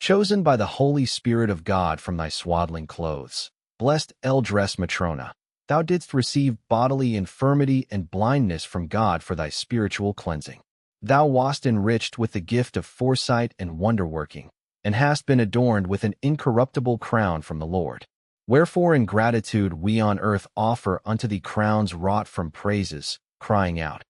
chosen by the Holy Spirit of God from thy swaddling clothes. Blessed dressed Matrona, thou didst receive bodily infirmity and blindness from God for thy spiritual cleansing. Thou wast enriched with the gift of foresight and wonder-working, and hast been adorned with an incorruptible crown from the Lord. Wherefore in gratitude we on earth offer unto thee crowns wrought from praises, crying out,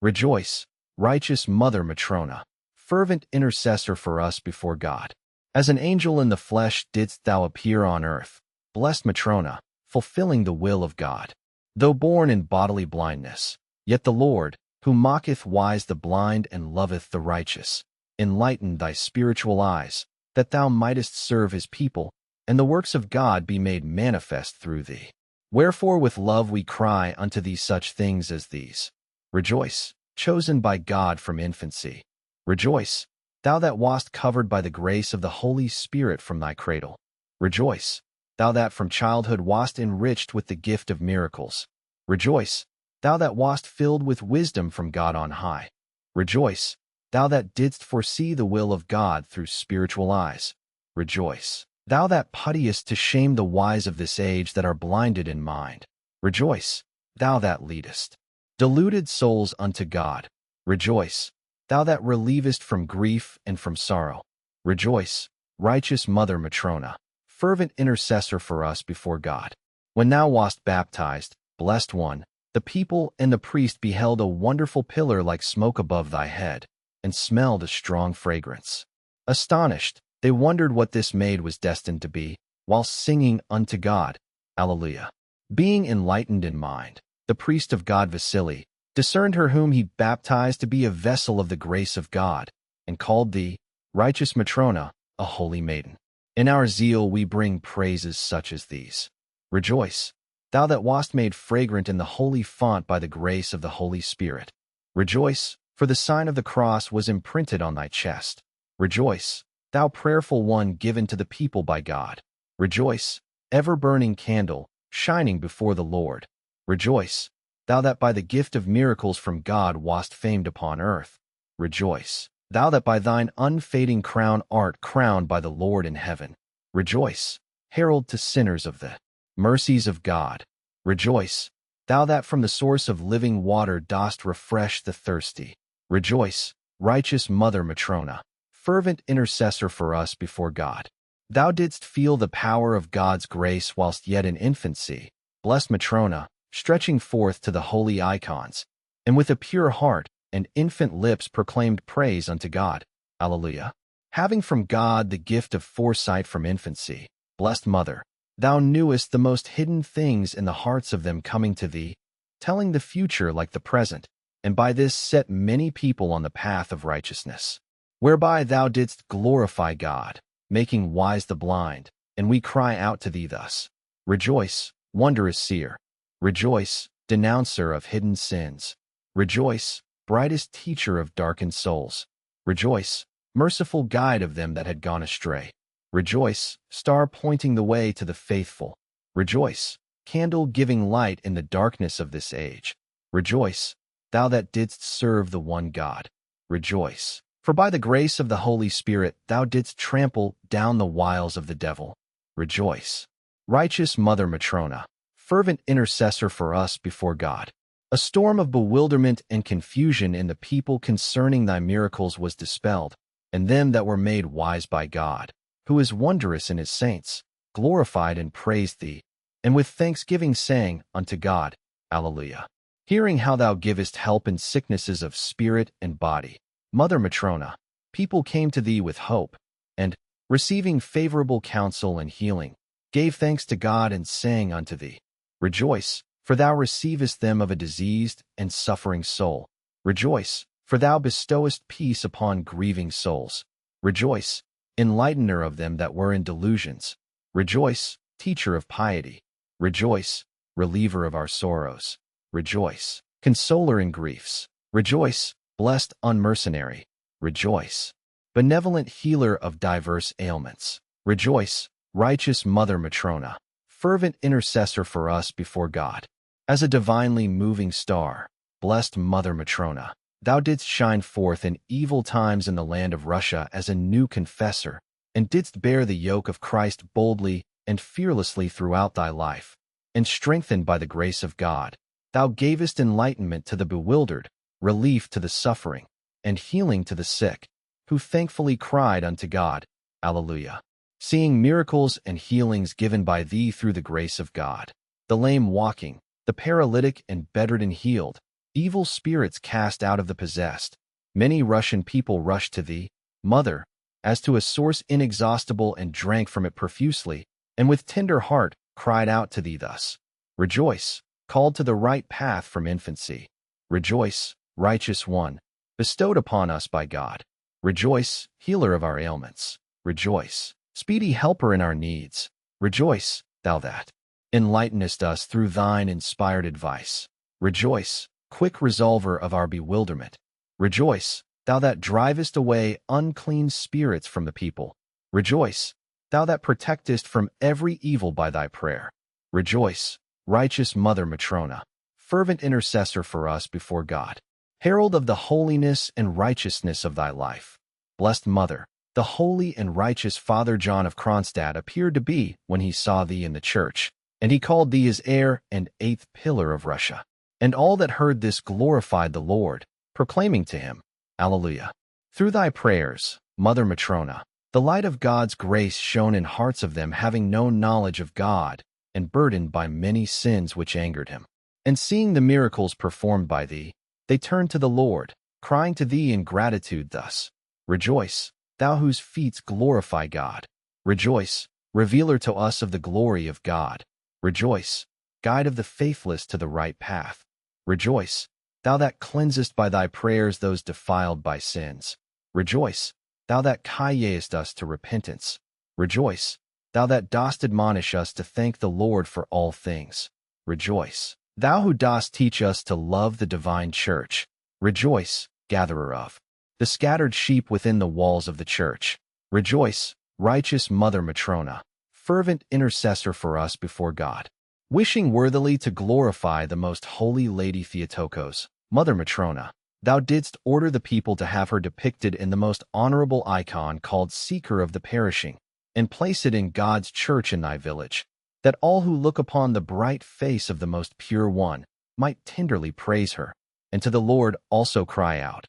Rejoice, righteous Mother Matrona, fervent intercessor for us before God. As an angel in the flesh didst thou appear on earth, blessed Matrona, fulfilling the will of God. Though born in bodily blindness, yet the Lord, who mocketh wise the blind and loveth the righteous, enlightened thy spiritual eyes, that thou mightest serve his people, and the works of God be made manifest through thee. Wherefore with love we cry unto thee such things as these. Rejoice, chosen by God from infancy. Rejoice, thou that wast covered by the grace of the Holy Spirit from thy cradle. Rejoice, thou that from childhood wast enriched with the gift of miracles. Rejoice, thou that wast filled with wisdom from God on high. Rejoice, thou that didst foresee the will of God through spiritual eyes. Rejoice, thou that puttiest to shame the wise of this age that are blinded in mind. Rejoice, thou that leadest deluded souls unto God. Rejoice, thou that relievest from grief and from sorrow. Rejoice, righteous Mother Matrona, fervent intercessor for us before God. When thou wast baptized, blessed one, the people and the priest beheld a wonderful pillar like smoke above thy head, and smelled a strong fragrance. Astonished, they wondered what this maid was destined to be, while singing unto God, Alleluia. Being enlightened in mind, the priest of God Vasily discerned her whom he baptized to be a vessel of the grace of God, and called thee, righteous Matrona, a holy maiden. In our zeal we bring praises such as these. Rejoice, thou that wast made fragrant in the holy font by the grace of the Holy Spirit. Rejoice, for the sign of the cross was imprinted on thy chest. Rejoice, thou prayerful one given to the people by God. Rejoice, ever-burning candle, shining before the Lord. Rejoice, thou that by the gift of miracles from God wast famed upon earth. Rejoice, thou that by thine unfading crown art crowned by the Lord in heaven. Rejoice, herald to sinners of the mercies of God. Rejoice, thou that from the source of living water dost refresh the thirsty. Rejoice, righteous Mother Matrona, fervent intercessor for us before God. Thou didst feel the power of God's grace whilst yet in infancy, blessed Matrona, stretching forth to the holy icons, and with a pure heart and infant lips proclaimed praise unto God. Alleluia. Having from God the gift of foresight from infancy, blessed Mother, thou knewest the most hidden things in the hearts of them coming to thee, telling the future like the present, and by this set many people on the path of righteousness, whereby thou didst glorify God, making wise the blind, and we cry out to thee thus. Rejoice, wondrous seer. Rejoice, denouncer of hidden sins. Rejoice, brightest teacher of darkened souls. Rejoice, merciful guide of them that had gone astray. Rejoice, star pointing the way to the faithful. Rejoice, candle giving light in the darkness of this age. Rejoice, thou that didst serve the one God. Rejoice, for by the grace of the Holy Spirit thou didst trample down the wiles of the devil. Rejoice, righteous Mother Matrona, fervent intercessor for us before God. A storm of bewilderment and confusion in the people concerning thy miracles was dispelled, and them that were made wise by God, who is wondrous in his saints, glorified and praised thee, and with thanksgiving sang unto God, Alleluia. Hearing how thou givest help in sicknesses of spirit and body, Mother Matrona, people came to thee with hope, and, receiving favorable counsel and healing, gave thanks to God and sang unto thee, Rejoice, for thou receivest them of a diseased and suffering soul. Rejoice, for thou bestowest peace upon grieving souls. Rejoice, enlightener of them that were in delusions. Rejoice, teacher of piety. Rejoice, reliever of our sorrows. Rejoice, consoler in griefs. Rejoice, blessed unmercenary. Rejoice, benevolent healer of diverse ailments. Rejoice, righteous Mother Matrona, fervent intercessor for us before God. As a divinely moving star, blessed Mother Matrona, thou didst shine forth in evil times in the land of Russia as a new confessor, and didst bear the yoke of Christ boldly and fearlessly throughout thy life, and strengthened by the grace of God, thou gavest enlightenment to the bewildered, relief to the suffering, and healing to the sick, who thankfully cried unto God, Alleluia. Seeing miracles and healings given by thee through the grace of God, the lame walking, the paralytic and bedridden healed, evil spirits cast out of the possessed, many Russian people rushed to thee, Mother, as to a source inexhaustible, and drank from it profusely, and with tender heart cried out to thee thus, Rejoice, called to the right path from infancy. Rejoice, righteous one, bestowed upon us by God. Rejoice, healer of our ailments. Rejoice, speedy helper in our needs. Rejoice, thou that enlightenest us through thine inspired advice. Rejoice, quick resolver of our bewilderment. Rejoice, thou that drivest away unclean spirits from the people. Rejoice, thou that protectest from every evil by thy prayer. Rejoice, righteous Mother Matrona, fervent intercessor for us before God, herald of the holiness and righteousness of thy life. Blessed Mother, the holy and righteous Father John of Kronstadt appeared to be when he saw thee in the church, and he called thee his heir and eighth pillar of Russia. And all that heard this glorified the Lord, proclaiming to him, Alleluia. Through thy prayers, Mother Matrona, the light of God's grace shone in hearts of them having no knowledge of God, and burdened by many sins which angered him. And seeing the miracles performed by thee, they turned to the Lord, crying to thee in gratitude thus, Rejoice, thou whose feet glorify God. Rejoice, revealer to us of the glory of God. Rejoice, guide of the faithless to the right path. Rejoice, thou that cleansest by thy prayers those defiled by sins. Rejoice, thou that callest us to repentance. Rejoice, thou that dost admonish us to thank the Lord for all things. Rejoice, thou who dost teach us to love the divine church. Rejoice, gatherer of the scattered sheep within the walls of the church. Rejoice, righteous Mother Matrona, fervent intercessor for us before God. Wishing worthily to glorify the most holy Lady Theotokos, Mother Matrona, thou didst order the people to have her depicted in the most honorable icon called Seeker of the Perishing, and place it in God's church in thy village, that all who look upon the bright face of the most pure one might tenderly praise her, and to the Lord also cry out,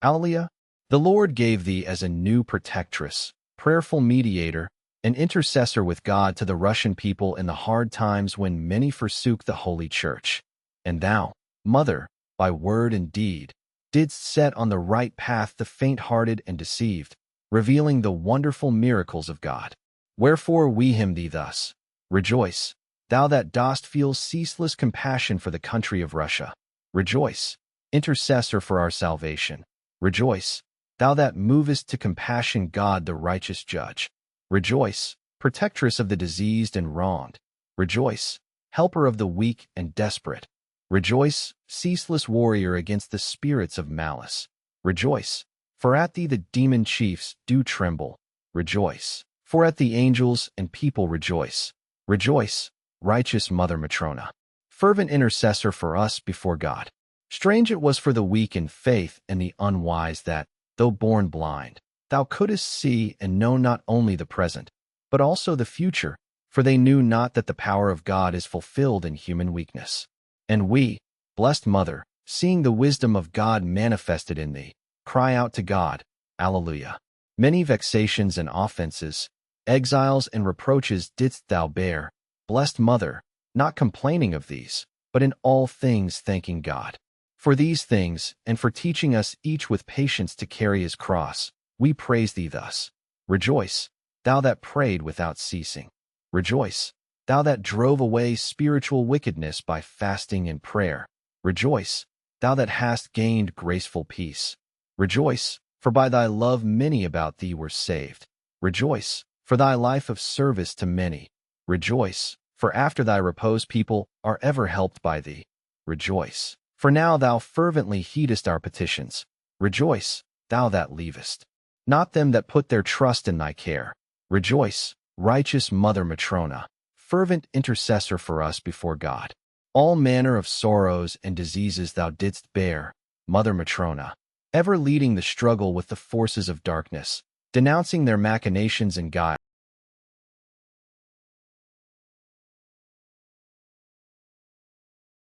Alleluia. The Lord gave thee as a new protectress, prayerful mediator, an intercessor with God to the Russian people in the hard times when many forsook the Holy Church. And thou, Mother, by word and deed, didst set on the right path the faint-hearted and deceived, revealing the wonderful miracles of God. Wherefore we hymn thee thus, Rejoice, thou that dost feel ceaseless compassion for the country of Russia. Rejoice, intercessor for our salvation. Rejoice, thou that movest to compassion God the righteous judge. Rejoice, protectress of the diseased and wronged. Rejoice, helper of the weak and desperate. Rejoice, ceaseless warrior against the spirits of malice. Rejoice, for at thee the demon chiefs do tremble. Rejoice, for at thee angels and people rejoice. Rejoice, righteous Mother Matrona, fervent intercessor for us before God. Strange it was for the weak in faith and the unwise that, though born blind, thou couldst see and know not only the present, but also the future, for they knew not that the power of God is fulfilled in human weakness. And we, blessed Mother, seeing the wisdom of God manifested in thee, cry out to God, Alleluia. Many vexations and offenses, exiles and reproaches didst thou bear, blessed Mother, not complaining of these, but in all things thanking God. For these things, and for teaching us each with patience to carry his cross, we praise thee thus. Rejoice, thou that prayed without ceasing. Rejoice, thou that drove away spiritual wickedness by fasting and prayer. Rejoice, thou that hast gained graceful peace. Rejoice, for by thy love many about thee were saved. Rejoice, for thy life of service to many. Rejoice, for after thy repose people are ever helped by thee. Rejoice, for now thou fervently heedest our petitions. Rejoice, thou that leavest not them that put their trust in thy care. Rejoice, righteous Mother Matrona, fervent intercessor for us before God. All manner of sorrows and diseases thou didst bear, Mother Matrona, ever leading the struggle with the forces of darkness. denouncing their machinations and guile.